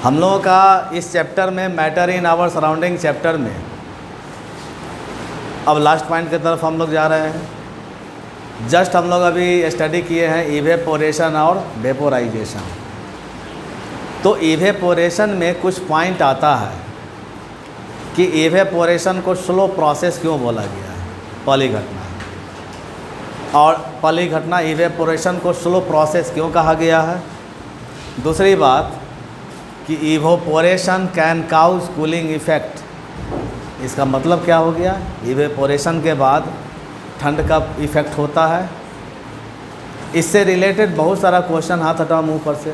हम लोगों का इस चैप्टर में matter in our surrounding chapter में अब लास्ट पॉइंट की तरफ हम लोग जा रहे हैं। जस्ट हम लोग अभी स्टडी किए हैं इवेपोरेशन और वेपोराइजेशन। तो इवेपोरेशन में कुछ पॉइंट आता है कि इवेपोरेशन को स्लो प्रोसेस क्यों बोला गया है, पहली घटना। और पहली घटना इवेपोरेशन को स्लो प्रोसेस क्यों कहा गया है। दूसरी बात कि evaporation can cause cooling effect, इसका मतलब क्या हो गया। इवेपोरेशन के बाद ठंड का इफ़ेक्ट होता है। इससे रिलेटेड बहुत सारा क्वेश्चन, हाथ हटाओ मुंह पर से,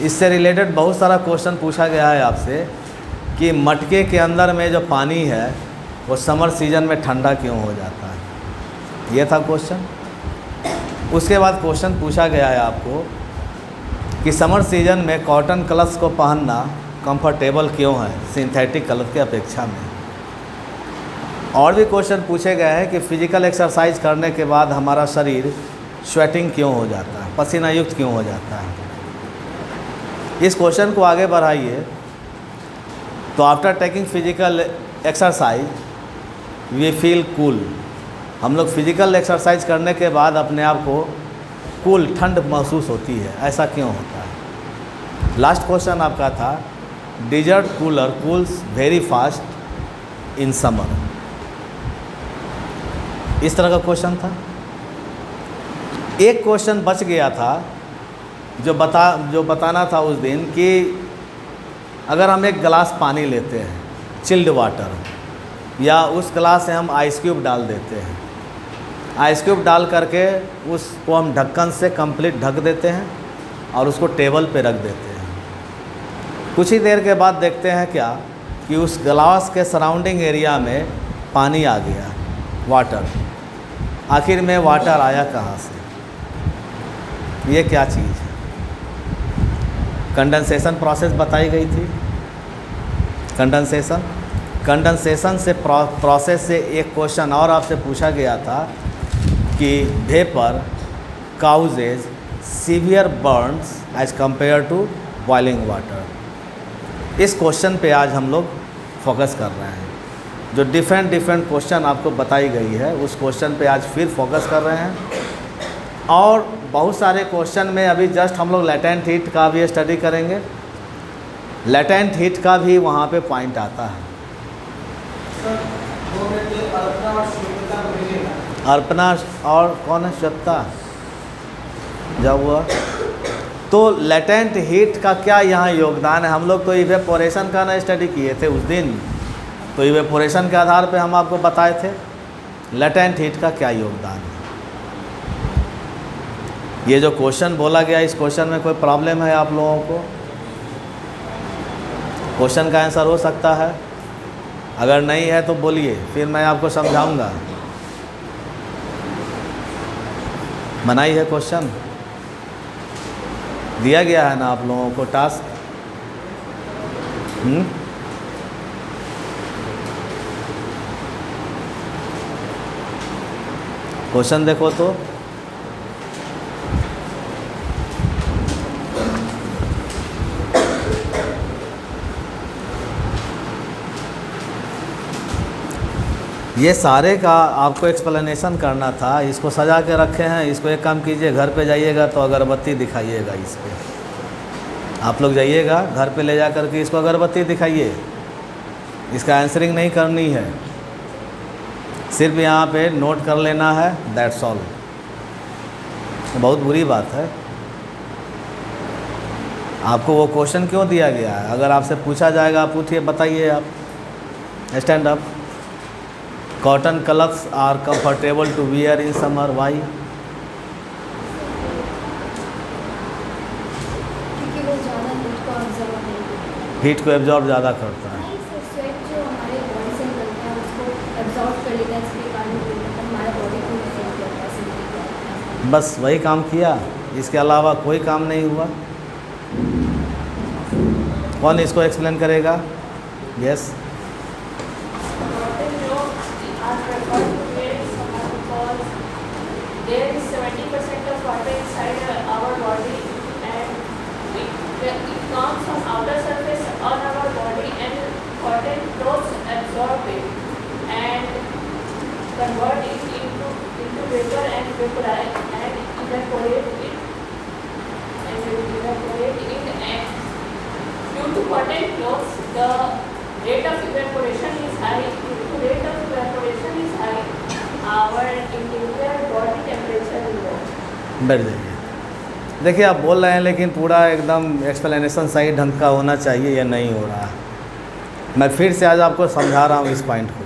इससे रिलेटेड बहुत सारा क्वेश्चन पूछा गया है आपसे कि मटके के अंदर में जो पानी है वो समर सीजन में ठंडा क्यों हो जाता है, ये था क्वेश्चन। उसके बाद क्वेश्चन पूछा गया है आपको कि समर सीजन में कॉटन क्लॉथ्स को पहनना कंफर्टेबल क्यों है सिंथेटिक क्लॉथ के अपेक्षा में। और भी क्वेश्चन पूछे गए हैं कि फिजिकल एक्सरसाइज करने के बाद हमारा शरीर स्वेटिंग क्यों हो जाता है, पसीना युक्त क्यों हो जाता है। इस क्वेश्चन को आगे बढ़ाइए तो after taking physical exercise we feel cool. हम लोग फिजिकल एक्सरसाइज करने के बाद अपने आप को कूल, ठंड महसूस होती है, ऐसा क्यों होता है। लास्ट क्वेश्चन आपका था desert cooler cools very fast in summer, इस तरह का क्वेश्चन था। एक क्वेश्चन बच गया था जो बताना था उस दिन कि अगर हम एक गिलास पानी लेते हैं चिल्ड वाटर, या उस गिलास से हम आइस क्यूब डाल देते हैं, आइस क्यूब डाल करके उसको हम ढक्कन से कंप्लीट ढक देते हैं और उसको टेबल पे रख देते हैं। कुछ ही देर के बाद देखते हैं क्या कि उस गिलास के सराउंडिंग एरिया में पानी आ गया, वाटर। आखिर में वाटर आया कहाँ से, ये क्या चीज़ है। कंडेंसेशन प्रोसेस बताई गई थी। कंडेंसेशन से प्रोसेस से एक क्वेश्चन और आपसे पूछा गया था कि vapour causes severe burns as compare to boiling water. इस क्वेश्चन पे आज हम लोग फोकस कर रहे हैं। जो डिफरेंट क्वेश्चन आपको बताई गई है उस क्वेश्चन पे आज फिर फोकस कर रहे हैं। और बहुत सारे क्वेश्चन में अभी जस्ट हम लोग लेटेंट हीट का भी स्टडी करेंगे। लेटेंट हीट का भी वहाँ पे पॉइंट आता है। अर्पणा और कौन है, श्वेता जब हुआ। तो लेटेंट हीट का क्या यहाँ योगदान है। हम लोग तो इवेपोरेशन का ना स्टडी किए थे उस दिन, तो इवेपोरेशन के आधार पे हम आपको बताए थे लेटेंट हीट का क्या योगदान है। ये जो क्वेश्चन बोला गया, इस क्वेश्चन में कोई प्रॉब्लम है आप लोगों को। क्वेश्चन का आंसर हो सकता है, अगर नहीं है तो बोलिए, फिर मैं आपको समझाऊंगा। बनाई है क्वेश्चन, दिया गया है ना आप लोगों को टास्क। क्वेश्चन देखो तो ये सारे का आपको एक्सप्लेनेशन करना था। इसको सजा के रखे हैं, इसको एक काम कीजिए, घर पे जाइएगा तो अगरबत्ती दिखाइएगा इस पे। आप लोग जाइएगा घर पे ले जा कर के इसको अगरबत्ती दिखाइए। इसका आंसरिंग नहीं करनी है, सिर्फ यहाँ पे नोट कर लेना है, दैट्स ऑल। बहुत बुरी बात है। आपको वो क्वेश्चन क्यों दिया गया है, अगर आपसे पूछा जाएगा आप पूछिए, बताइए आप। Stand up. Cotton clothes are comfortable to wear in summer, why. Heat को एब्जॉर्ब ज़्यादा करता है। बस वही काम किया, इसके अलावा कोई काम नहीं हुआ। कौन इसको एक्सप्लेन करेगा। Yes. There is 70% of water inside our body, and comes on outer surface on our body and cotton clothes absorb it and convert it into vapor and vaporize and evaporate it and due to cotton clothes the rate of evaporation is high. Due to rate of evaporation is high, our interior body temperature is low. बैठ जाइए। देखिए आप बोल रहे हैं लेकिन पूरा एकदम एक्सप्लेनेशन सही ढंग का होना चाहिए, ये नहीं हो रहा। मैं फिर से आज आपको समझा रहा हूँ इस पॉइंट को,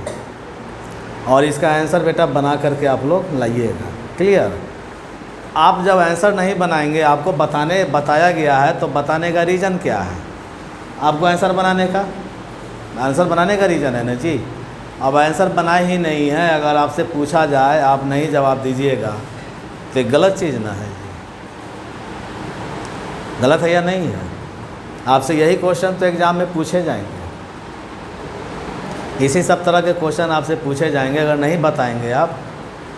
और इसका आंसर बेटा बना करके आप लोग लाइएगा। क्लियर? आप जब आंसर नहीं बनाएंगे, आपको बताया गया है, तो बताने का रीज़न क्या है? आपको आंसर बनाने का रीज़न है ना जी। अब आंसर बना ही नहीं है, अगर आपसे पूछा जाए आप नहीं जवाब दीजिएगा तो गलत चीज़ ना है। गलत है या नहीं है? आपसे यही क्वेश्चन तो एग्ज़ाम में पूछे जाएंगे, इसी सब तरह के क्वेश्चन आपसे पूछे जाएंगे। अगर नहीं बताएंगे आप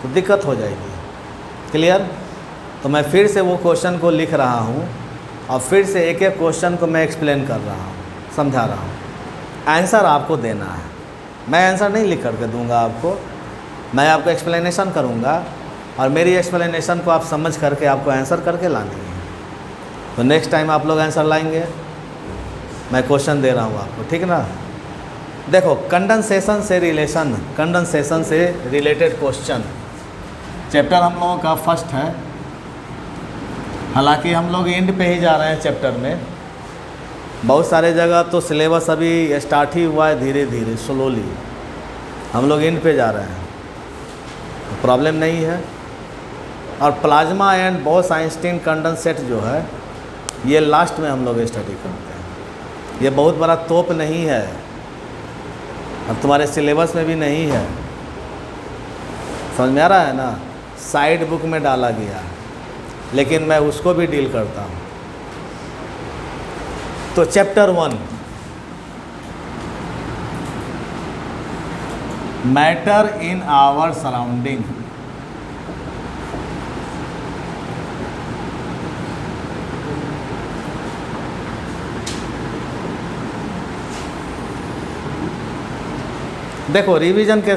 तो दिक्कत हो जाएगी। क्लियर? तो मैं फिर से वो क्वेश्चन को लिख रहा हूँ और फिर से एक एक क्वेश्चन को मैं एक्सप्लेन कर रहा हूँ, समझा रहा हूँ। आंसर आपको देना है, मैं आंसर नहीं लिख करके दूंगा आपको, मैं आपको एक्सप्लेनेशन करूँगा और मेरी एक्सप्लेनेशन को आप समझ करके आपको आंसर करके लानी है। तो नेक्स्ट टाइम आप लोग आंसर लाएंगे, मैं क्वेश्चन दे रहा हूँ आपको, ठीक ना? देखो, कंडेंसेशन से रिलेटेड क्वेश्चन चैप्टर हम लोगों का फर्स्ट है। हालांकि हम लोग एंड पे ही जा रहे हैं चैप्टर में। बहुत सारे जगह तो सिलेबस अभी स्टार्ट ही हुआ है, धीरे धीरे स्लोली हम लोग एंड पे जा रहे हैं, तो प्रॉब्लम नहीं है। और plasma and boss Einstein condensate जो है ये लास्ट में हम लोग स्टडी करते हैं। ये बहुत बड़ा तोप नहीं है, अब तुम्हारे सिलेबस में भी नहीं है, समझ में आ रहा है ना? साइड बुक में डाला गया, लेकिन मैं उसको भी डील करता हूँ। तो chapter 1 matter in our surrounding. देखो, रिवीजन के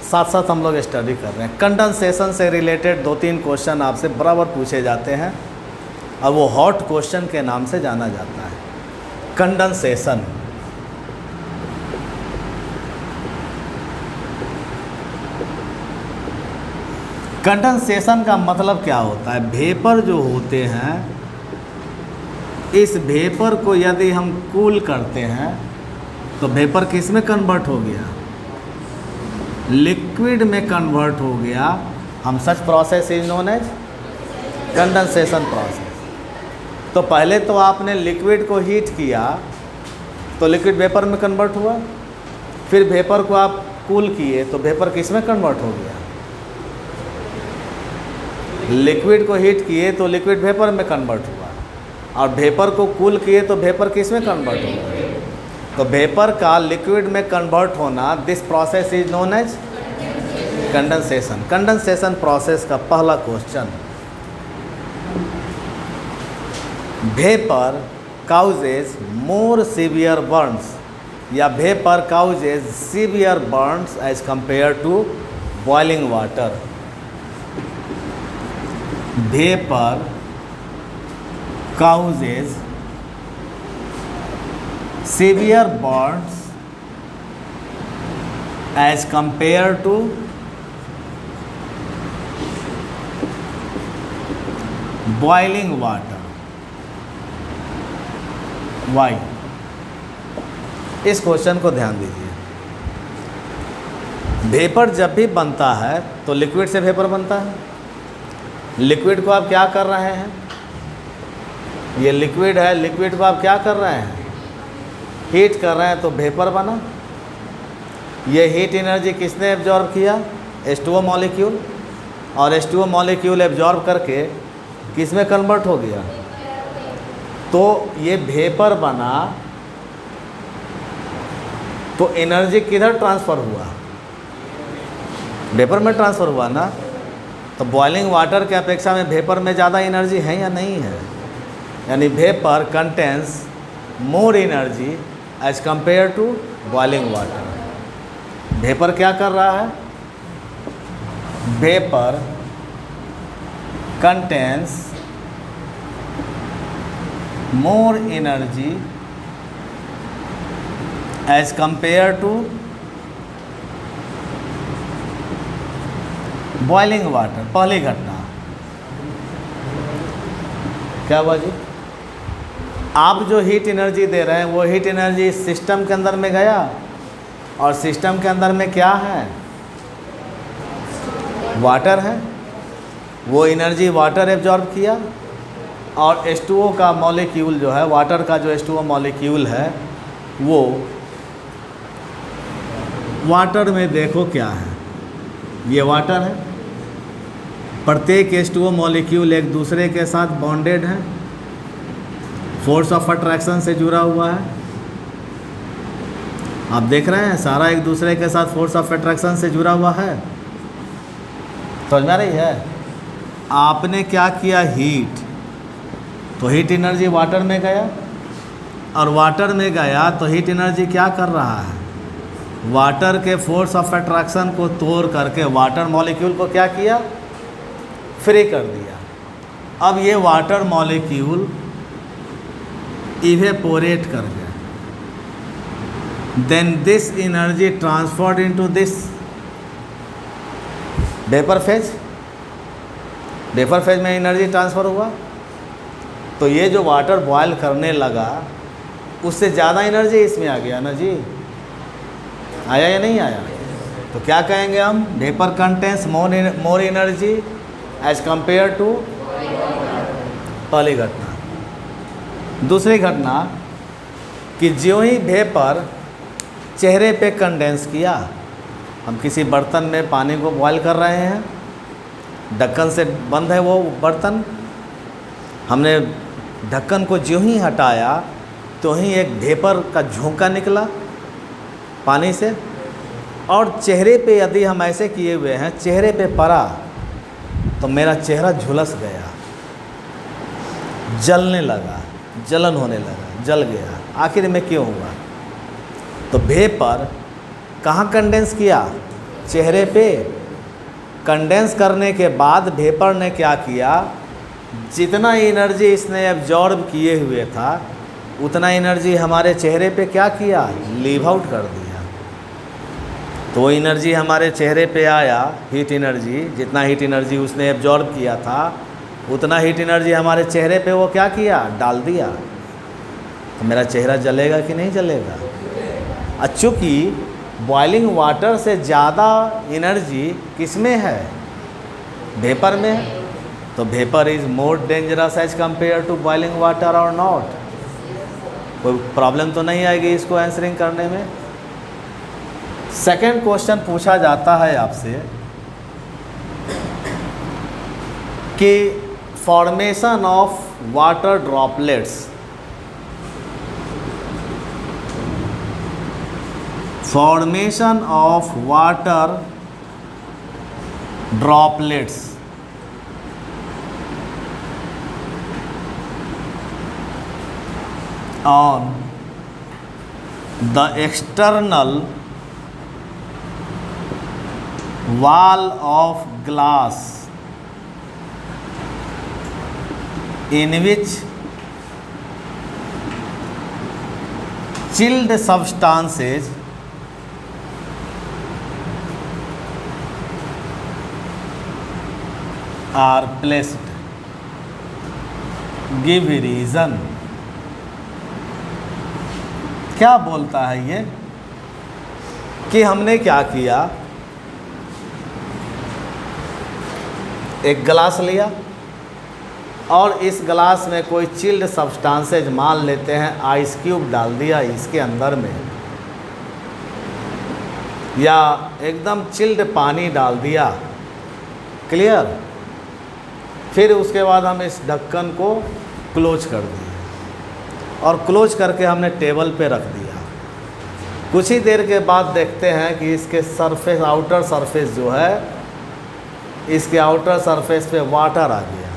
साथ साथ हम लोग स्टडी कर रहे हैं। कंडेंसेशन से रिलेटेड 2-3 क्वेश्चन आपसे बराबर पूछे जाते हैं और वो हॉट क्वेश्चन के नाम से जाना जाता है। कंडेंसेशन, कंडेंसेशन का मतलब क्या होता है? वेपर जो होते हैं, इस वेपर को यदि हम कूल करते हैं तो वेपर किस में कन्वर्ट हो गया? लिक्विड में कन्वर्ट हो गया। हम such process is known as condensation process. तो पहले तो आपने लिक्विड को हीट किया तो लिक्विड वेपर में कन्वर्ट हुआ, फिर वेपर को आप कूल किए तो वेपर किस में कन्वर्ट हो गया? लिक्विड को हीट किए तो लिक्विड वेपर में कन्वर्ट हुआ, और वेपर को कूल किए तो वेपर किस में कन्वर्ट हुआ? तो वेपर का लिक्विड में कन्वर्ट होना, this process is known as condensation. Condensation process का पहला question, vapour causes more severe burns, या vapour causes severe burns as compare to boiling water. Vapour causes severe burns as compared to boiling water. Why? इस question को ध्यान दीजिए। Vapour जब भी बनता है तो लिक्विड से वेपर बनता है। लिक्विड को आप क्या कर रहे हैं? ये लिक्विड है, लिक्विड को आप क्या कर रहे हैं? हीट कर रहे हैं, तो वेपर बना। ये हीट एनर्जी किसने एब्जॉर्ब किया? H2O मॉलिक्यूल, और H2O मॉलिक्यूल एब्जॉर्ब करके किस में कन्वर्ट हो गया? तो ये वेपर बना, तो एनर्जी किधर ट्रांसफ़र हुआ? वेपर में ट्रांसफ़र हुआ ना। तो बॉइलिंग वाटर के अपेक्षा में वेपर में ज़्यादा एनर्जी है या नहीं है? यानी vapour contains more energy as compare to boiling water. Vapour क्या कर रहा है? Vapour contains more energy as compare to boiling water. पहली घटना क्या हुआ जी? आप जो हीट एनर्जी दे रहे हैं वो हीट एनर्जी सिस्टम के अंदर में गया, और सिस्टम के अंदर में क्या है? वाटर है। वो एनर्जी वाटर एब्जॉर्ब किया, और H2O का मॉलिक्यूल जो है, वाटर का जो H2O मॉलिक्यूल है, वो वाटर में देखो क्या है, ये वाटर है। प्रत्येक H2O मॉलिक्यूल एक दूसरे के साथ बॉन्डेड है, फोर्स ऑफ अट्रैक्शन से जुड़ा हुआ है। आप देख रहे हैं सारा एक दूसरे के साथ फोर्स ऑफ अट्रैक्शन से जुड़ा हुआ है। समझ में आ रही है? आपने क्या किया? हीट, तो हीट एनर्जी वाटर में गया, और वाटर में गया तो हीट एनर्जी क्या कर रहा है? वाटर के फोर्स ऑफ अट्रैक्शन को तोड़ करके वाटर मॉलिक्यूल को क्या किया? फ्री कर दिया। अब ये वाटर मॉलिक्यूल इवेपोरेट कर गया, then this energy transferred into this vapour phase. Vapour phase में एनर्जी ट्रांसफ़र हुआ, तो ये जो वाटर बॉयल करने लगा उससे ज़्यादा एनर्जी इसमें आ गया ना जी। आया या नहीं आया? तो क्या कहेंगे हम? Vapour contains more energy as compare to पहली घटना। दूसरी घटना कि जो ही वेपर चेहरे पे कंडेंस किया, हम किसी बर्तन में पानी को बॉयल कर रहे हैं, ढक्कन से बंद है वो बर्तन, हमने ढक्कन को जो ही हटाया तो ही एक वेपर का झोंका निकला पानी से, और चेहरे पे यदि हम ऐसे किए हुए हैं, चेहरे पे पड़ा तो मेरा चेहरा झुलस गया, जलने लगा, जलन होने लगा, जल गया। आखिर में क्यों हुआ? तो वेपर कहाँ कंडेंस किया? चेहरे पे। कंडेंस करने के बाद वेपर ने क्या किया? जितना एनर्जी इसने एब्जॉर्ब किए हुए था उतना एनर्जी हमारे चेहरे पे क्या किया? लीव आउट कर दिया। तो वो एनर्जी हमारे चेहरे पे आया, हीट एनर्जी, जितना हीट एनर्जी उसने एब्जॉर्ब किया था उतना हीट एनर्जी हमारे चेहरे पे वो क्या किया? डाल दिया। तो मेरा चेहरा जलेगा कि नहीं जलेगा? चूँकि बॉइलिंग वाटर से ज़्यादा एनर्जी किस में है? वेपर में है। तो vapour is more dangerous as compare to boiling water और नॉट? कोई प्रॉब्लम तो नहीं आएगी इसको आंसरिंग करने में। सेकंड क्वेश्चन पूछा जाता है आपसे कि formation of water droplets, formation of water droplets on the external wall of glass in which chilled substances are placed. Give reason. क्या बोलता है ये कि हमने क्या किया? एक गिलास लिया और इस गिलास में कोई चिल्ड सब्सटेंसेज मान लेते हैं आइस क्यूब डाल दिया इसके अंदर में, या एकदम चिल्ड पानी डाल दिया। क्लियर? फिर उसके बाद हम इस ढक्कन को क्लोज कर दिया और क्लोज करके हमने टेबल पे रख दिया। कुछ ही देर के बाद देखते हैं कि इसके सरफेस, आउटर सरफेस जो है, इसके आउटर सरफेस पे वाटर आ गया।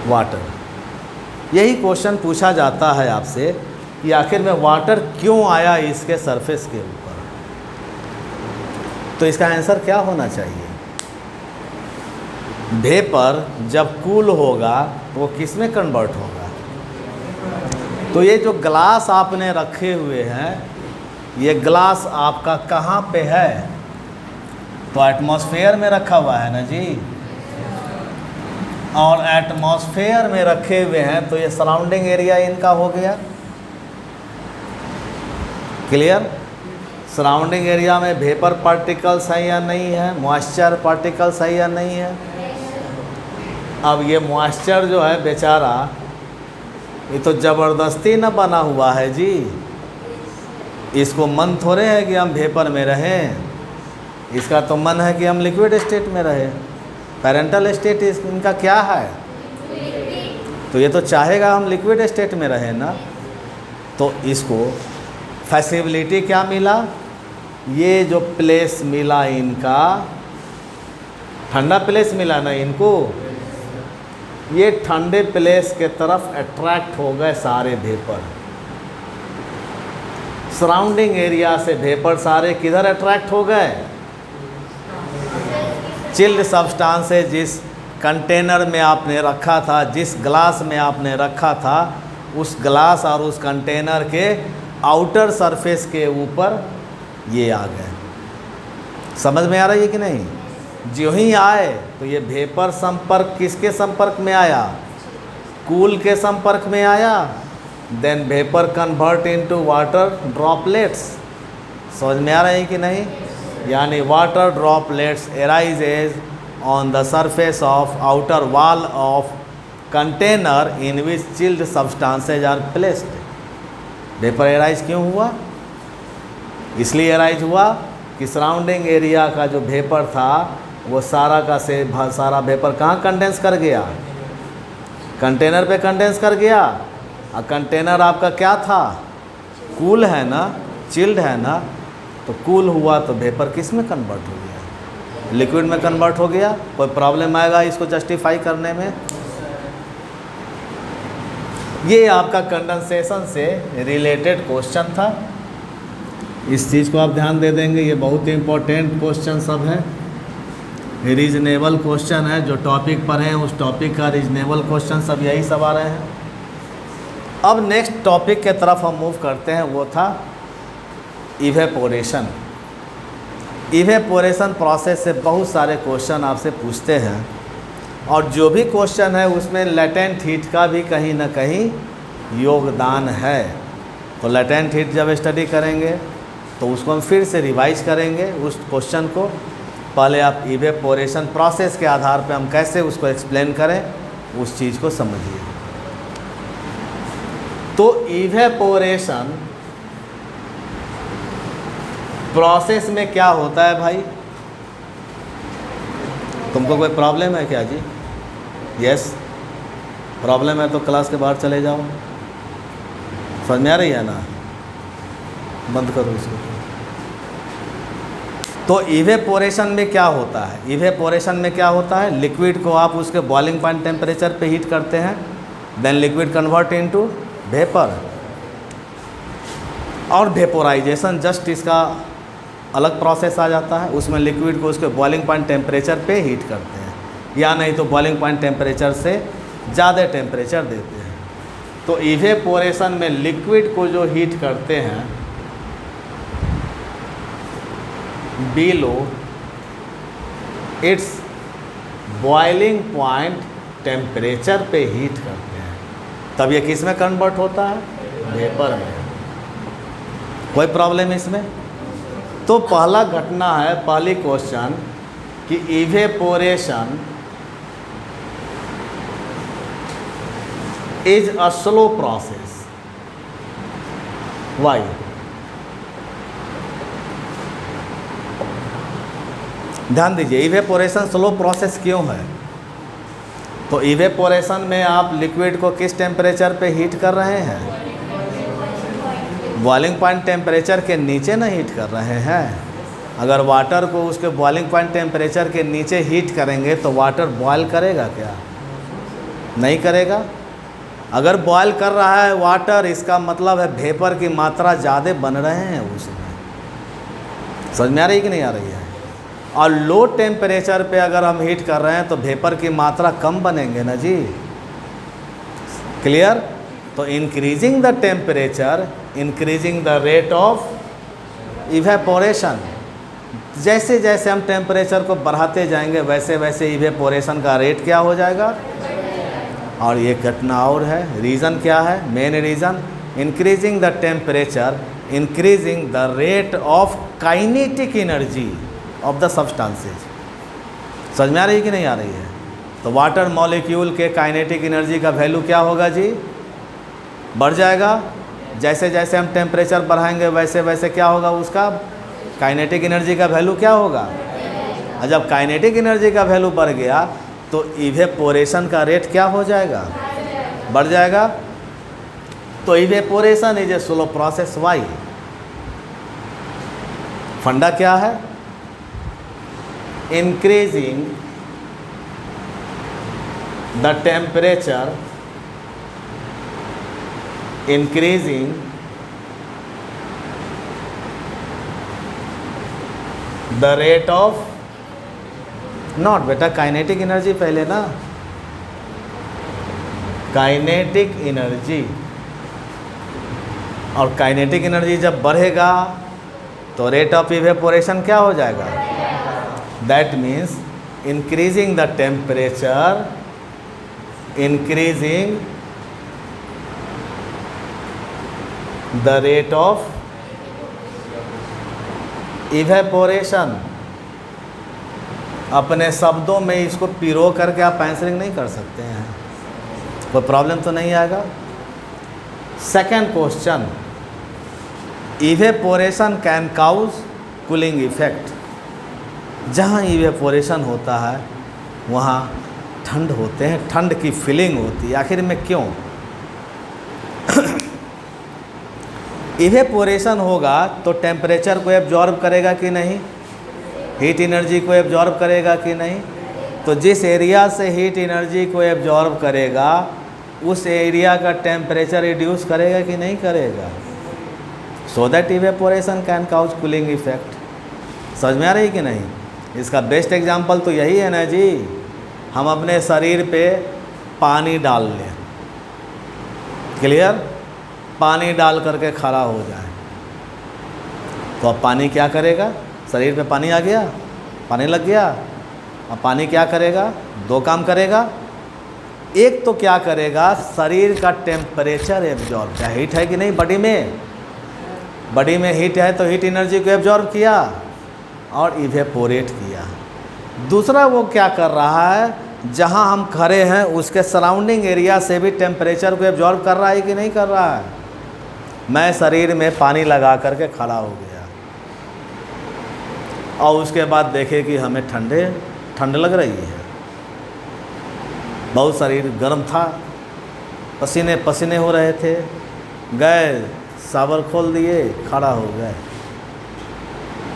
वाटर यही क्वेश्चन पूछा जाता है आपसे कि आखिर में वाटर क्यों आया इसके सरफेस के ऊपर, तो इसका आंसर क्या होना चाहिए? वेपर जब कूल होगा तो वो किस में कन्वर्ट होगा? तो ये जो ग्लास आपने रखे हुए हैं, ये ग्लास आपका कहाँ पे है? तो एटमॉस्फेयर में रखा हुआ है ना जी। और एटमॉस्फेयर में रखे हुए हैं तो ये सराउंडिंग एरिया इनका हो गया। क्लियर? सराउंडिंग एरिया में वेपर पार्टिकल्स है या नहीं है, मॉइस्चर पार्टिकल्स है या नहीं है। अब ये मॉइस्चर जो है बेचारा, ये तो ज़बरदस्ती न बना हुआ है जी। इसको मन थोड़े है कि हम वेपर में रहें, इसका तो मन है कि हम लिक्विड स्टेट में रहें। पेरेंटल स्टेट इनका क्या है? तो ये तो चाहेगा हम लिक्विड स्टेट में रहें ना। तो इसको फैसिलिटी क्या मिला? ये जो प्लेस मिला इनका, ठंडा प्लेस मिला ना इनको, ये ठंडे प्लेस के तरफ अट्रैक्ट हो गए सारे वेपर। सराउंडिंग एरिया से वेपर सारे किधर अट्रैक्ट हो गए? चिल्ड सब्सटेंस जिस कंटेनर में आपने रखा था, जिस ग्लास में आपने रखा था, उस ग्लास और उस कंटेनर के आउटर सरफेस के ऊपर ये आ गए। समझ में आ रही है कि नहीं? जो ही आए तो ये वेपर संपर्क किसके संपर्क में आया? कूल के संपर्क में आया। Then vapour convert into water droplets. समझ में आ रही है कि नहीं? यानी water droplets arises on the surface of outer wall of container in which chilled substances are placed. Vapour arise क्यों हुआ? इसलिए अराइज हुआ कि सराउंडिंग एरिया का जो वेपर था वो सारा का सारा वेपर कहाँ कंडेंस कर गया? कंटेनर पे कंडेंस कर गया। और कंटेनर आपका क्या था? कूल है ना, चिल्ड है ना। तो कूल हुआ तो वेपर किस में कन्वर्ट हो गया? लिक्विड में कन्वर्ट हो गया। कोई प्रॉब्लम आएगा इसको जस्टिफाई करने में? ये आपका कंडेंसेशन से रिलेटेड क्वेश्चन था। इस चीज़ को आप ध्यान दे देंगे, ये बहुत ही इम्पोर्टेंट क्वेश्चन सब है। रीजनेबल क्वेश्चन है, जो टॉपिक पर हैं उस टॉपिक का रीजनेबल क्वेश्चन सब यही सब आ रहे हैं। अब नेक्स्ट टॉपिक के तरफ हम मूव करते हैं, वो था इवेपोरेशन। इवेपोरेशन प्रोसेस से बहुत सारे क्वेश्चन आपसे पूछते हैं, और जो भी क्वेश्चन है उसमें लेटेंट हीट का भी कहीं ना कहीं योगदान है। तो लेटेंट हीट जब स्टडी करेंगे तो उसको हम फिर से रिवाइज करेंगे उस क्वेश्चन को। पहले आप इवेपोरेशन प्रोसेस के आधार पे हम कैसे उसको एक्सप्लेन करें, उस चीज़ को समझिए। तो इवेपोरेशन प्रोसेस में क्या होता है भाई? तुमको कोई प्रॉब्लम है क्या जी? यस, प्रॉब्लम है तो क्लास के बाहर चले जाओ। समझ में आ रही है ना? बंद करो इसको। तो इवेपोरेशन में क्या होता है? इवेपोरेशन में क्या होता है? लिक्विड को आप उसके बॉइलिंग पॉइंट टेम्परेचर पे हीट करते हैं, then liquid convert into vapour. और वेपोराइजेशन जस्ट इसका अलग प्रोसेस आ जाता है। उसमें लिक्विड को उसके बॉइलिंग पॉइंट टेम्परेचर पे हीट करते हैं, या नहीं तो बॉइलिंग पॉइंट टेम्परेचर से ज़्यादा टेम्परेचर देते हैं। तो इवेपोरेशन में लिक्विड को जो हीट करते हैं below it's boiling point temperature पे हीट करते हैं, तब ये किस में कन्वर्ट होता है? वेपर में। कोई प्रॉब्लम इसमें? तो पहला घटना है, पहली क्वेश्चन कि evaporation is a slow process. Why? ध्यान दीजिए, इवेपोरेशन स्लो प्रोसेस क्यों है? तो इवेपोरेशन में आप लिक्विड को किस टेम्परेचर पे हीट कर रहे हैं? बॉइलिंग पॉइंट टेम्परेचर के नीचे ना हीट कर रहे हैं। अगर वाटर को उसके बॉइलिंग पॉइंट टेम्परेचर के नीचे हीट करेंगे तो वाटर बॉयल करेगा क्या? नहीं करेगा। अगर बॉयल कर रहा है वाटर, इसका मतलब है वेपर की मात्रा ज़्यादा बन रहे हैं उसमें। समझ में आ रही कि नहीं आ रही है? और लो टेम्परेचर पे अगर हम हीट कर रहे हैं तो वेपर की मात्रा कम बनेंगे ना जी। क्लियर? तो increasing the temperature, increasing the rate of evaporation. जैसे जैसे हम टेम्परेचर को बढ़ाते जाएंगे वैसे वैसे इवेपोरेशन का रेट क्या हो जाएगा। और ये घटना और है, रीज़न क्या है? Main reason, increasing the temperature increasing the rate of kinetic energy of the substances. समझ में आ रही है कि नहीं आ रही है? तो वाटर मॉलिक्यूल के काइनेटिक एनर्जी का वैल्यू क्या होगा जी? बढ़ जाएगा। जैसे जैसे हम टेम्परेचर बढ़ाएंगे वैसे वैसे क्या होगा, उसका काइनेटिक एनर्जी का वैल्यू क्या होगा। और जब काइनेटिक एनर्जी का वैल्यू बढ़ गया तो इवेपोरेशन का रेट क्या हो जाएगा? बढ़ जाएगा। तो evaporation is a slow process. Why? फंडा क्या है? Increasing the temperature, increasing the rate of, not बेटा काइनेटिक एनर्जी पहले ना, काइनेटिक एनर्जी। और काइनेटिक एनर्जी जब बढ़ेगा तो रेट ऑफ इवेपोरेशन क्या हो जाएगा? That means increasing the temperature, increasing the rate of evaporation. अपने शब्दों में इसको पिरो करके आप आंसरिंग नहीं कर सकते हैं, कोई प्रॉब्लम तो नहीं आएगा। Second question, evaporation can cause cooling effect. जहाँ इवेपोरेशन होता है वहाँ ठंड होते हैं, ठंड की फीलिंग होती है। आखिर में क्यों? इवेपोरेशन होगा तो टेम्परेचर को एब्जॉर्ब करेगा कि नहीं, हीट एनर्जी को एब्जॉर्ब करेगा कि नहीं। तो जिस एरिया से हीट एनर्जी को एब्जॉर्ब करेगा उस एरिया का टेम्परेचर रिड्यूस करेगा कि नहीं करेगा। So that evaporation can cause cooling effect. समझ में आ रही कि नहीं? इसका बेस्ट एग्जांपल तो यही है ना जी, हम अपने शरीर पे पानी डाल लें, क्लियर, पानी डाल करके खड़ा हो जाए तो अब पानी क्या करेगा? शरीर पे पानी आ गया, पानी लग गया। अब पानी क्या करेगा? दो काम करेगा। एक तो क्या करेगा, शरीर का टेम्परेचर एब्जॉर्ब, क्या हीट है कि नहीं बॉडी में, बॉडी में हीट है तो हीट एनर्जी को एब्जॉर्ब किया और इवेपोरेट किया। दूसरा वो क्या कर रहा है, जहाँ हम खड़े हैं उसके सराउंडिंग एरिया से भी टेम्परेचर को एब्जॉर्ब कर रहा है कि नहीं कर रहा है। मैं शरीर में पानी लगा करके खड़ा हो गया और उसके बाद देखे कि हमें ठंड लग रही है, बहुत शरीर गर्म था, पसीने पसीने हो रहे थे, गए शावर खोल दिए, खड़ा हो गए,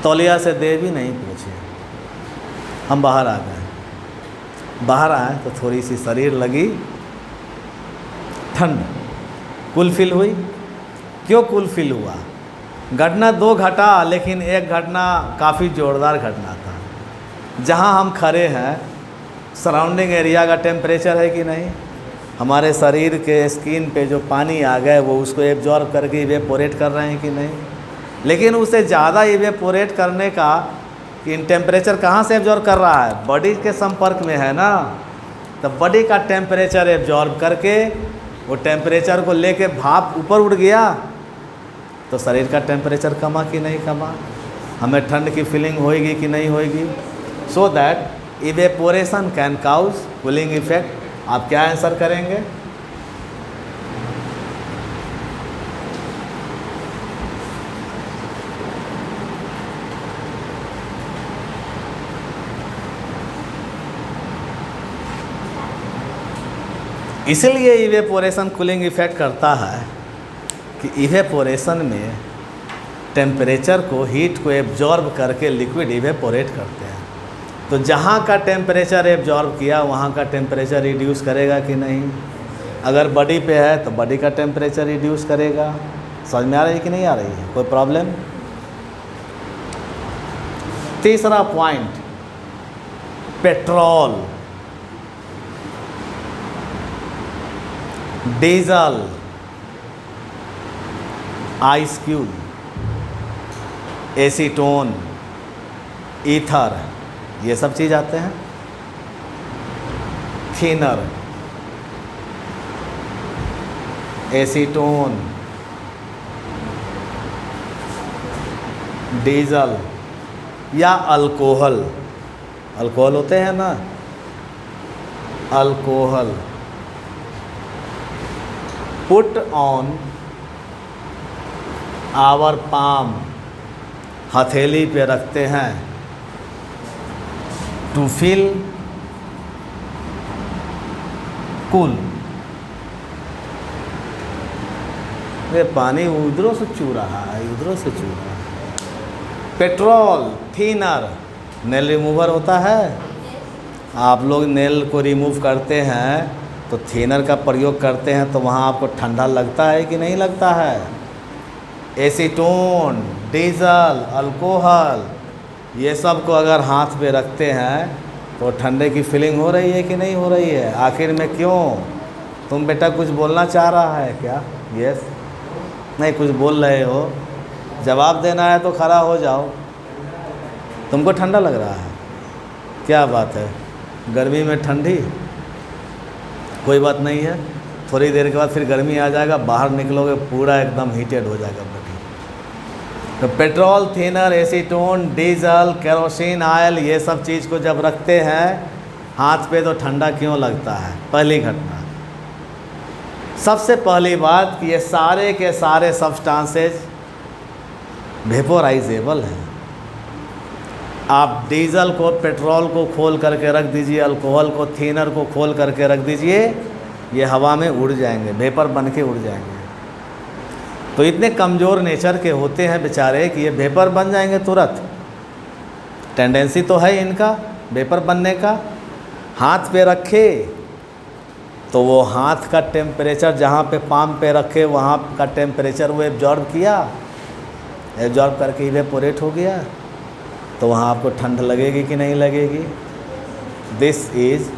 तौलिया से दे भी नहीं पूछे, हम बाहर आ गए। बाहर आए तो थोड़ी सी शरीर लगी ठंड, कूल फील हुई। क्यों कूल फील हुआ? घटना दो घटा, लेकिन एक घटना काफ़ी ज़ोरदार घटना था। जहाँ हम खड़े हैं सराउंडिंग एरिया का टेम्परेचर है कि नहीं, हमारे शरीर के स्किन पे जो पानी आ गए वो उसको एब्जॉर्ब करके इवेपोरेट कर रहे हैं कि नहीं। लेकिन उसे ज़्यादा इवेपोरेट करने का इन टेम्परेचर कहाँ से एब्जॉर्ब कर रहा है? बॉडी के संपर्क में है ना, तो बॉडी का टेम्परेचर एब्जॉर्ब करके वो टेम्परेचर को लेके भाप ऊपर उड़ गया तो शरीर का टेम्परेचर कमा कि नहीं कमा, हमें ठंड की फीलिंग होएगी कि नहीं होएगी। So that evaporation can cause cooling effect. आप क्या आंसर करेंगे? इसलिए इवेपोरेशन कूलिंग इफेक्ट करता है कि इवेपोरेशन में टेम्परेचर को, हीट को एब्जॉर्ब करके लिक्विड इवेपोरेट करते हैं। तो जहाँ का टेम्परेचर एब्जॉर्ब किया वहाँ का टेम्परेचर रिड्यूस करेगा कि नहीं। अगर बॉडी पे है तो बॉडी का टेम्परेचर रिड्यूस करेगा। समझ में आ रही है कि नहीं आ रही है? कोई प्रॉब्लम? तीसरा point, petrol, diesel, ice cube, acetone, ether, ये सब चीज़ आते हैं। थिनर, एसीटोन, डीजल या अल्कोहल, अल्कोहल होते हैं ना, alcohol put on our palm, हथेली पे रखते हैं, टू फील कूल। ये पानी उधरों से चू रहा है, उधरों से चू रहा है। पेट्रोल, थिनर, नेल रिमूवर होता है। आप लोग नेल को रिमूव करते हैं तो थिनर का प्रयोग करते हैं, तो वहाँ आपको ठंडा लगता है कि नहीं लगता है? एसीटोन, डीजल, अल्कोहल, ये सब को अगर हाथ पे रखते हैं तो ठंडे की फीलिंग हो रही है कि नहीं हो रही है? आखिर में क्यों? तुम बेटा कुछ बोलना चाह रहा है क्या? यस? नहीं, कुछ बोल रहे हो, जवाब देना है तो खड़ा हो जाओ। तुमको ठंडा लग रहा है? क्या बात है, गर्मी में ठंडी? कोई बात नहीं है, थोड़ी देर के बाद फिर गर्मी आ जाएगा, बाहर निकलोगे पूरा एकदम हीटेड हो जाएगा बॉडी। तो petrol, thinner, acetone, diesel, kerosene oil, ये सब चीज़ को जब रखते हैं हाथ पे तो ठंडा क्यों लगता है? पहली घटना। सबसे पहली बात कि ये सारे के सारे सब्सटेंसेस वेपोराइजेबल हैं। आप डीजल को, पेट्रोल को खोल करके रख दीजिए, अल्कोहल को, थिनर को खोल करके रख दीजिए, ये हवा में उड़ जाएंगे, वेपर बन के उड़ जाएंगे। तो इतने कमज़ोर नेचर के होते हैं बेचारे कि ये वेपर बन जाएंगे तुरंत। टेंडेंसी तो है इनका वेपर बनने का। हाथ पे रखे तो वो हाथ का टेम्परेचर जहाँ पे पाम पे रखे वहाँ का टेम्परेचर वो एब्जॉर्ब किया, एब्जॉर्ब करके इवेपोरेट हो गया, तो वहाँ आपको ठंड लगेगी कि नहीं लगेगी? दिस इज़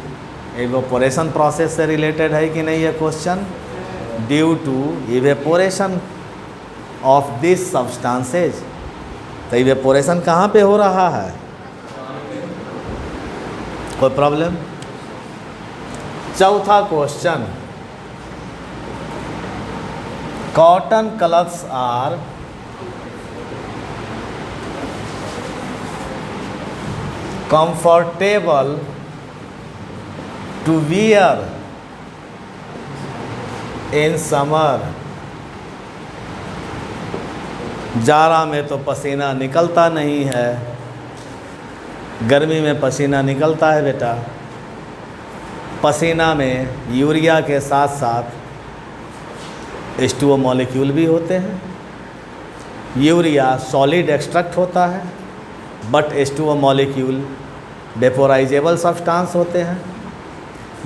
इवेपोरेशन प्रोसेस से रिलेटेड है कि नहीं ये question? Due to evaporation of this substances. तो इवेपोरेशन कहाँ पे हो रहा है? कोई प्रॉब्लम? चौथा question, cotton clothes are comfortable to wear in summer. जाड़ा में तो पसीना निकलता नहीं है, गर्मी में पसीना निकलता है बेटा। पसीना में यूरिया के साथ साथ H2O मॉलिक्यूल भी होते हैं। यूरिया सॉलिड एक्सट्रैक्ट होता है, बट H2O मॉलिक्यूल वेपोराइजेबल सब्सटेंस होते हैं।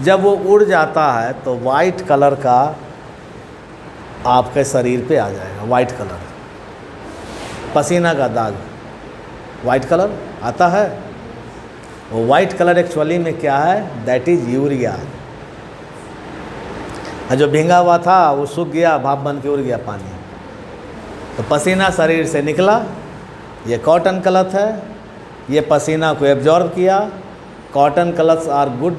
जब वो उड़ जाता है तो वाइट कलर का आपके शरीर पे आ जाएगा, वाइट कलर, पसीना का दाग, वाइट कलर आता है। वो वाइट कलर एक्चुअली में क्या है? That is urea. जो भींगा हुआ था वो सूख गया, भाप बन के उड़ गया पानी, तो पसीना शरीर से निकला, ये कॉटन क्लॉथ है, ये पसीना को एब्जॉर्ब किया। Cotton clothes are good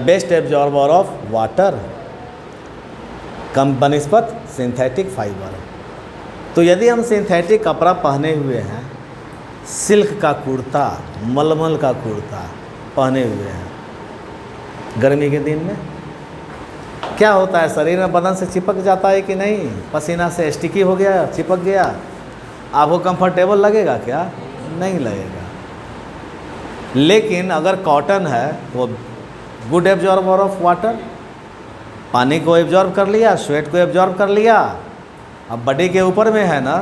best absorber of water कम बनिस्पत सिंथेटिक फाइबर। तो यदि हम सिंथेटिक कपड़ा पहने हुए हैं, सिल्क का कुर्ता, मलमल का कुर्ता पहने हुए हैं, गर्मी के दिन में क्या होता है? शरीर में बदन से चिपक जाता है कि नहीं? पसीना से स्टिकी हो गया, चिपक गया, आपको कंफर्टेबल लगेगा क्या? नहीं लगेगा। लेकिन अगर कॉटन है वो गुड एब्जॉर्बर ऑफ वाटर, पानी को एब्जॉर्ब कर लिया, स्वेट को एब्जॉर्ब कर लिया। अब बॉडी के ऊपर में है ना,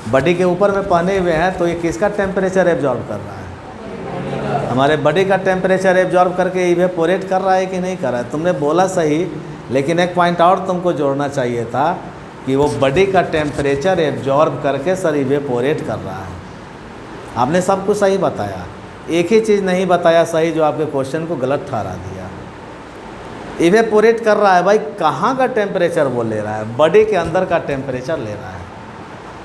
बॉडी के ऊपर में पहने हुए हैं, तो ये किसका टेम्परेचर एब्जॉर्ब कर रहा है? हमारे बॉडी का टेम्परेचर एब्जॉर्ब करके इवेपोरेट कर रहा है कि नहीं कर रहा है? तुमने बोला सही, लेकिन एक पॉइंट और तुमको जोड़ना चाहिए था कि वो बॉडी का टेम्परेचर एब्जॉर्ब करके सर इवेपोरेट कर रहा है। आपने सब कुछ सही बताया, एक ही चीज़ नहीं बताया सही जो आपके क्वेश्चन को गलत ठहरा दिया। इवेपोरेट कर रहा है भाई, कहाँ का टेम्परेचर वो ले रहा है? बॉडी के अंदर का टेम्परेचर ले रहा है।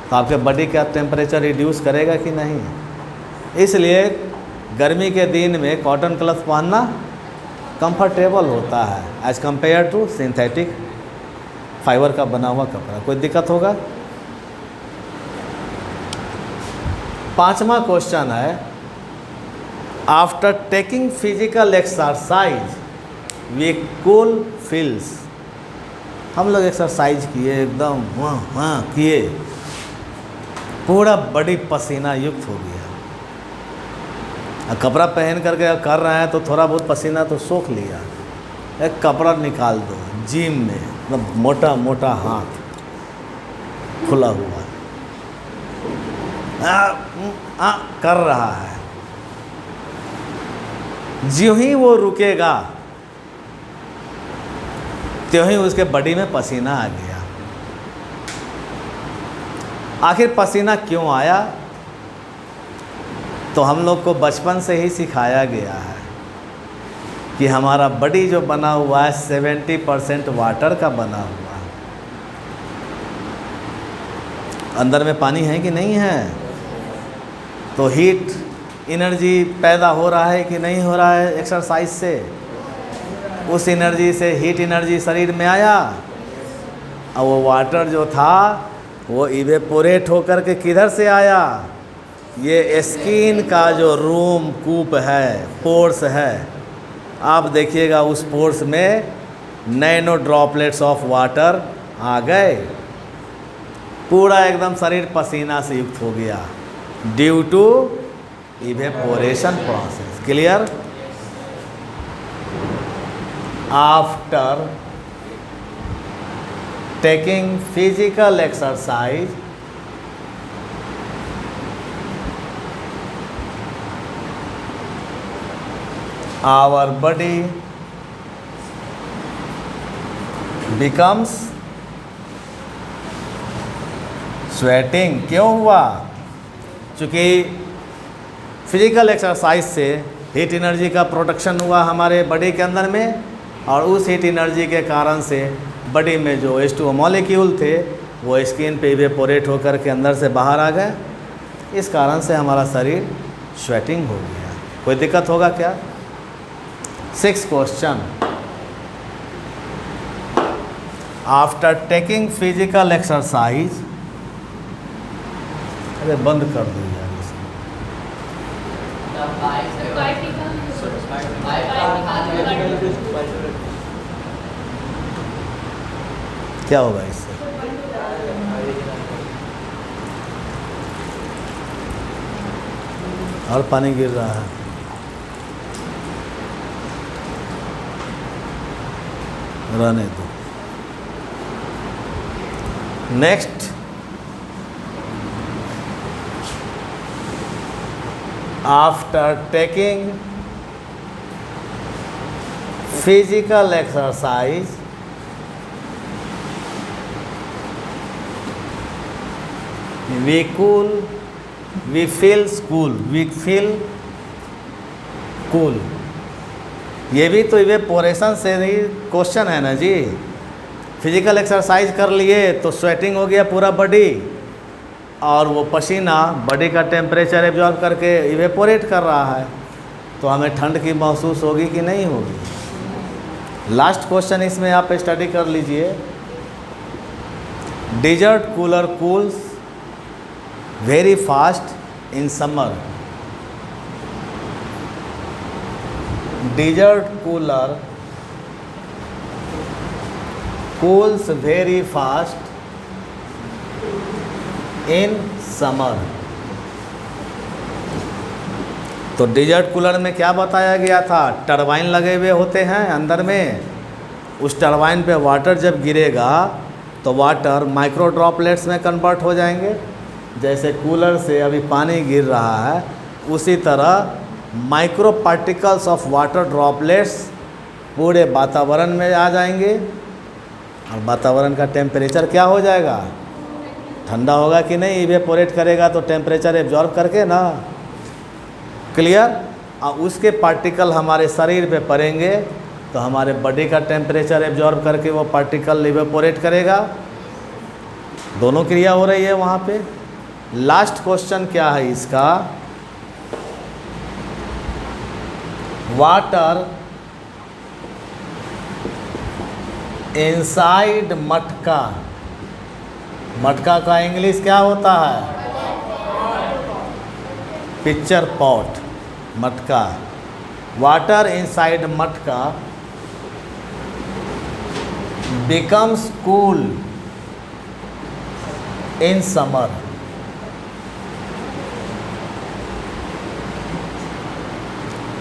तो आपके बॉडी का टेम्परेचर रिड्यूस करेगा कि नहीं? इसलिए गर्मी के दिन में कॉटन क्लॉथ पहनना कंफर्टेबल होता है as compare to synthetic fibre का बना हुआ कपड़ा। कोई दिक्कत होगा? 5वां क्वेश्चन है, after taking physical exercise we cool feels. हम लोग एक्सरसाइज किए, एकदम वहाँ किए, पूरा बॉडी पसीना युक्त हो गया। कपड़ा पहन करके कर रहे हैं तो थोड़ा बहुत पसीना तो सोख लिया। एक कपड़ा निकाल दो जिम में, मतलब मोटा मोटा हाथ खुला हुआ कर रहा है, ज्यों ही वो रुकेगा त्यों ही उसके बॉडी में पसीना आ गया। आखिर पसीना क्यों आया? तो हम लोग को बचपन से ही सिखाया गया है कि हमारा बॉडी जो बना हुआ है 70% वाटर का बना हुआ है। अंदर में पानी है कि नहीं है? तो हीट एनर्जी पैदा हो रहा है कि नहीं हो रहा है एक्सरसाइज से? उस एनर्जी से हीट एनर्जी शरीर में आया, और वो वाटर जो था वो इवेपोरेट होकर के किधर से आया? ये स्किन का जो रूम कूप है, पोर्स है, आप देखिएगा उस पोर्स में नैनो ड्रॉपलेट्स ऑफ वाटर आ गए, पूरा एकदम शरीर पसीना से युक्त हो गया due to evaporation process. Clear? After taking physical exercise our body becomes sweating। क्यों हुआ? चूँकि फिजिकल एक्सरसाइज से हीट एनर्जी का प्रोडक्शन हुआ हमारे बॉडी के अंदर में, और उस हीट एनर्जी के कारण से बॉडी में जो H2O मॉलिक्यूल थे वो स्किन पे इवेपोरेट होकर के अंदर से बाहर आ गए। इस कारण से हमारा शरीर स्वेटिंग हो गया। कोई दिक्कत होगा क्या? 6th question, after taking physical exercise, अरे बंद कर दो यार इसे। क्या होगा इससे? और पानी गिर रहा है। रहने दो। Next, after taking physical exercise we feel cool। ये भी तो इवेपोरेशन से ही क्वेश्चन है ना जी। फिजिकल एक्सरसाइज कर लिए तो स्वेटिंग हो गया पूरा बॉडी, और वो पसीना बॉडी का टेम्परेचर एब्जॉर्ब करके इवेपोरेट कर रहा है, तो हमें ठंड की महसूस होगी कि नहीं होगी? लास्ट क्वेश्चन इसमें आप स्टडी कर लीजिए। Desert cooler cools very fast in summer। desert cooler cools very fast in summer। तो डेजर्ट कूलर में क्या बताया गया था? टरबाइन लगे हुए होते हैं अंदर में, उस टरबाइन पे वाटर जब गिरेगा तो वाटर माइक्रो ड्रॉपलेट्स में कन्वर्ट हो जाएंगे। जैसे कूलर से अभी पानी गिर रहा है, उसी तरह micro particles of water droplets पूरे वातावरण में आ जाएंगे और वातावरण का टेम्परेचर क्या हो जाएगा, ठंडा होगा कि नहीं, इवेपोरेट करेगा तो टेम्परेचर एब्जॉर्ब करके ना, क्लियर। और उसके पार्टिकल हमारे शरीर पे पड़ेंगे तो हमारे बॉडी का टेम्परेचर एब्जॉर्ब करके वो पार्टिकल इवेपोरेट करेगा। दोनों क्रिया हो रही है वहाँ पे। लास्ट क्वेश्चन क्या है इसका, वाटर इनसाइड मटका, मटका का इंग्लिश क्या होता है, पिक्चर पॉट, मटका। वाटर इनसाइड मटका बिकम्स कूल इन समर।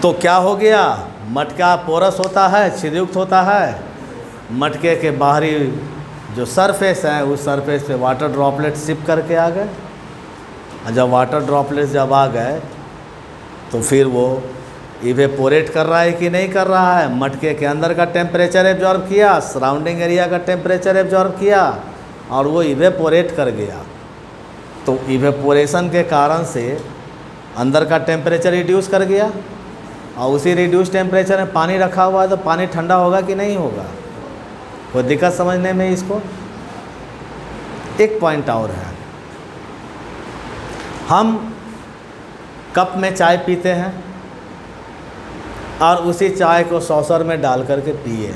तो क्या हो गया, मटका पोरस होता है, छिद्रयुक्त होता है, मटके के बाहरी जो सरफेस है उस सरफेस पे वाटर ड्रॉपलेट सिप करके आ गए। और जब वाटर ड्रॉपलेट्स जब आ गए तो फिर वो इवेपोरेट कर रहा है कि नहीं कर रहा है, मटके के अंदर का टेम्परेचर एब्जॉर्ब किया, सराउंडिंग एरिया का टेम्परेचर एब्जॉर्ब किया और वो इवेपोरेट कर गया। तो इवेपोरेशन के कारण से अंदर का टेम्परेचर रिड्यूस कर गया और उसी रिड्यूस टेम्परेचर में पानी रखा हुआ है तो पानी ठंडा होगा कि नहीं होगा। कोई दिक्कत समझने में इसको। एक पॉइंट और है, हम कप में चाय पीते हैं और उसी चाय को सॉसर में डाल करके पिए,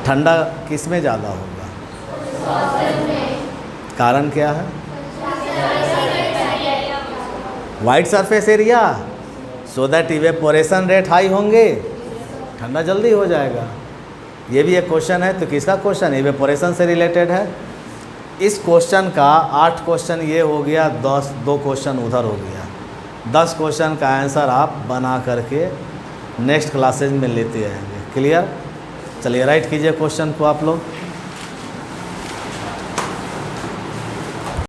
ठंडा किस में ज़्यादा होगा, कारण क्या है, white surface area, so that evaporation rate high होंगे, ठंडा जल्दी हो जाएगा। ये भी एक क्वेश्चन है। तो किसका क्वेश्चन, इवेपोरेशन से रिलेटेड है। इस क्वेश्चन का 8 क्वेश्चन ये हो गया, 2 क्वेश्चन उधर हो गया। 10 क्वेश्चन का आंसर आप बना करके नेक्स्ट क्लासेज में लेते आएंगे। क्लियर। चलिए राइट कीजिए क्वेश्चन को आप लोग।